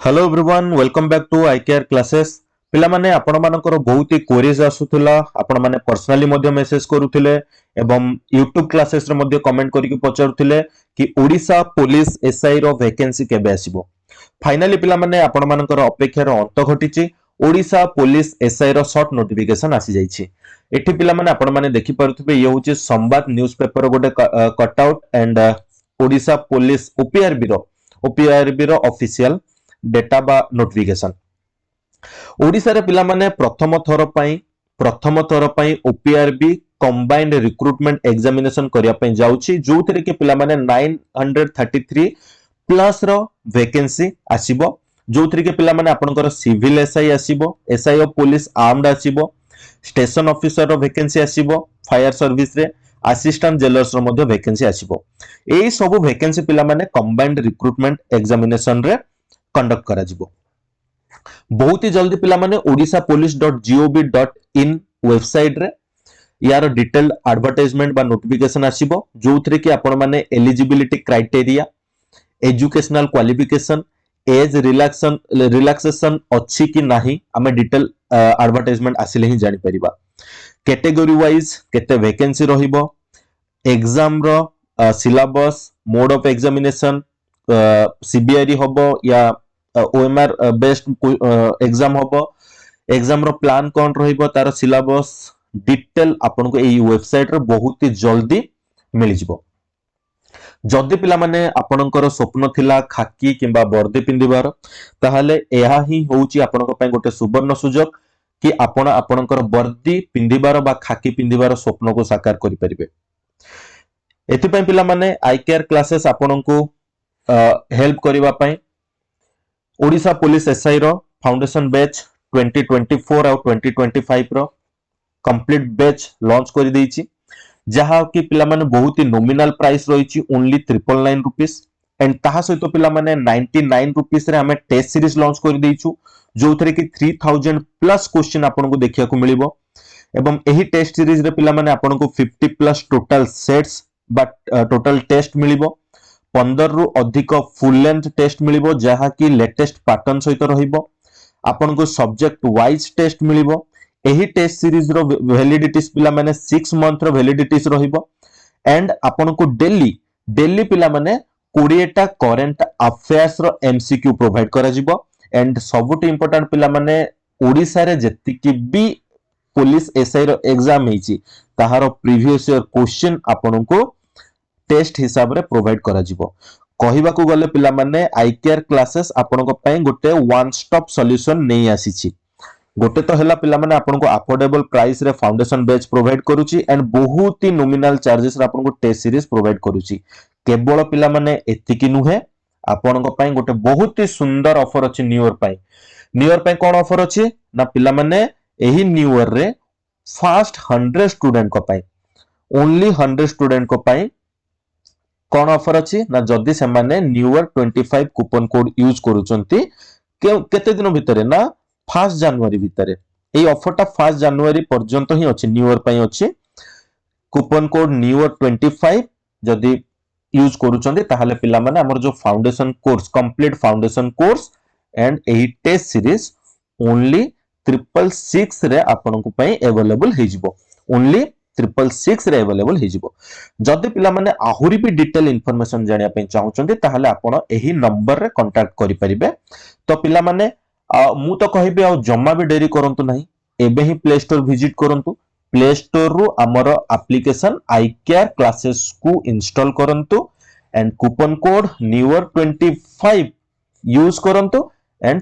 Hello everyone welcome back to I care classes पिला माने आपण मानकर बहुत ही क्वेरीज आसुथिला आपण माने पर्सनली मध्ये मेसेज करूथिले एवं YouTube क्लासेस रे मध्ये कमेंट करिक पचारुथिले कि ओडिसा पुलिस एसआई रो वैकेंसी केबे आसीबो फाइनली पिला माने आपण मानकर अपेक्षा रो अंत घटिची ओडिसा पुलिस एसआई रो शॉर्ट नोटिफिकेशन आसी जाईची एठी पिला माने आपण माने देखि पारुथिबे ये होची संवाद न्यूज़पेपर गोटे cut out and Odisha police OPRB रो ऑफिशियल डेटा बा नोटिफिकेशन ओडिसा रे पिला माने प्रथम थर पई ओपीआरबी कंबाइंड रिक्रूटमेंट एग्जामिनेशन करिया पई जाउची जोथरे के पिला माने 933 प्लस रो वैकेंसी आसीबो जोथरे के पिला माने आपनकर सिविल एसआई आसीबो एसआई ऑफ पुलिस आर्म्ड आसीबो स्टेशन ऑफिसर रो वैकेंसी आसीबो फायर सर्विस रे असिस्टेंट जेलर्स रो मध्ये वैकेंसी आसीबो एई सब वैकेंसी पिला माने कंबाइंड रिक्रूटमेंट एग्जामिनेशन रे कंडक्ट करा जिवो बहुत ही जल्दी पिला माने odishapolice.gov.in वेबसाइट रे यार डिटेल एडवर्टाइजमेंट बा नोटिफिकेशन आसीबो जोथरे कि आपण माने eligibility criteria educational qualification age relaxation अछि कि नाही हमें डिटेल एडवर्टाइजमेंट आसिले ही जानि परिबा कैटेगरी वाइज केते वैकेंसी रहिबो एग्जाम रो syllabus mode of examination CBRE होबो या ओएमआर बेस्ड एग्जाम होबो एग्जाम रो प्लान कोन रहिबो तार सिलेबस डिटेल आपन को एई वेबसाइट रे बहुत ही जल्दी मिल जिवो जदि पिला माने आपनकर स्वप्न थिला खाकी किंबा वर्दी पिंदिबार ताहाले एहा ही होउची आपनको पय गोटे सुवर्ण सुजोग कि आपण आपनकर वर्दी पिंदिबार बा खाकी पिंदिबार स्वप्न को साकार करि परिबे एथि पय पिला माने आई केयर क्लासेस आपनको हेल्प करिवा पय ओडिसा पुलिस एसआई रो फाउंडेशन बैच 2024 और 2025 रो कंप्लीट बैच लॉन्च कर देछि जहा कि पिला माने बहुत ही नॉमिनल प्राइस रहिछि ओनली 999 रुपीस एंड ताहा सहित पिला माने 99 रुपीस रे हमें टेस्ट सीरीज लॉन्च कर देछु जोथरे कि 3000 प्लस क्वेश्चन आपन को देखिया को मिलिबो एवं एही टेस्ट सीरीज रे पिला माने आपन को 50 plus total sets but total test मिलिबो 15 रु अधिक फुल लेंथ टेस्ट मिलिबो जहा कि लेटेस्ट पैटर्न सहित रहिबो आपन को सब्जेक्ट वाइज टेस्ट मिलिबो एही टेस्ट सीरीज रो वैलिडिटीज पिला माने 6 मंथ रो वैलिडिटीज रहिबो एंड आपन को डेली पिला माने 20 टा करंट अफेयर्स रो एमसीक्यू प्रोवाइड करा जिवो एंड सबुट इंपोर्टेंट पिला माने ओडिसा रे जति कि बी पुलिस एसआई रो एग्जाम हेची ताहारो प्रीवियस ईयर क्वेश्चन आपन को टेस्ट हिसाब रे प्रोवाइड करा जिवो कहिबा को गले पिला माने आई केयर क्लासेस आपन को पय गोटे वन स्टॉप सॉल्यूशन नै आसीची गोटे तो हला पिला माने आपन को अफोर्डेबल प्राइस रे फाउंडेशन बैच प्रोवाइड करूची एंड बहुत ही नॉमिनल चार्जेस रे आपन को टेस्ट सीरीज प्रोवाइड करूची केवल पिला माने एतिकी नुहे आपन को पय गोटे बहुत ही सुंदर ऑफर अछि न्यू ईयर पय कोन ऑफर अछि ना पिला माने एही न्यू ईयर रे फर्स्ट 100 स्टूडेंट को पय ओनली 100 स्टूडेंट को पय कोन ऑफर अछि ना जदी से माने new year 25 coupon code use करूचंती केते दिन भितरे ना 1 जनवरी भितरे ए ऑफरटा 1 जनवरी पर्यंत ही अछि न्यू ईयर पय अछि कूपन कोड न्यू ईयर 25 जदी यूज करूचंती ताहाले पिला माने हमर जो foundation course complete foundation course and एही टेस्ट सीरीज ओनली 666 रे आपन को पय अवेलेबल हे जिवो ओनली 666 रे अवेलेबल हे जिवो जदी पिला माने आहुरी भी डिटेल इंफॉर्मेशन जानिया पय चाहुचंती ताहाले आपण एही नंबर रे कांटेक्ट करि परिबे तो पिला माने मु तो कहिबे आ जम्मा भी देरी करंतु नाही एबे ही प्ले स्टोर विजिट करंतु प्ले स्टोर रु हमर एप्लीकेशन आई केयर क्लासेस को इंस्टॉल करंतु and coupon code new year 25 use करंतु एंड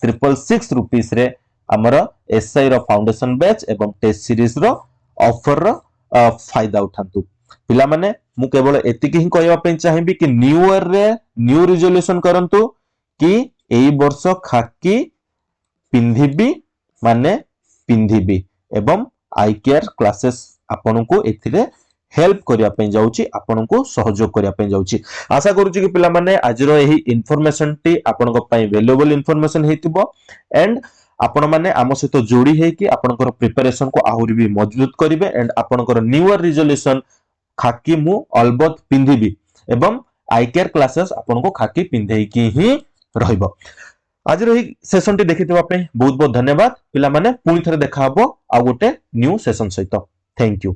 666 रुपीस रे हमर एसआई रो फाउंडेशन बैच एवं टेस्ट सीरीज रो ऑफर रो फायदा उठांतु पिला माने मु केवल एतिकी ही कहबा पे चाहिबी कि न्यू ईयर रे न्यू रिजोल्यूशन करंतु कि एई वर्ष खाकी पिंधिबी माने पिंधिबी एवं आई केयर क्लासेस आपन को एथिरे हेल्प करिया पे जाउची आपन को सहयोग करिया पे जाउची आशा करूची कि पिला माने आजिरो एही इन्फॉर्मेशन टी आपन को पय वैल्यूएबल इन्फॉर्मेशन हेतिबो एंड आपण माने आम सहित जोड़ी है कि आपनकर प्रिपरेशन को आहुरी भी मजबूत करिवे एंड आपनकर न्यू ईयर रिजोल्यूशन खाकी मु अलबत पिंधिबी एवं आई केयर क्लासेस आपन को खाकी पिंधेई की ही ରହିବ। आज सेशन टी देखि बहुत बहुत धन्यवाद पिला माने पुणी थे देखा हबो आ गोटे न्यू सेशन सहित। Thank you.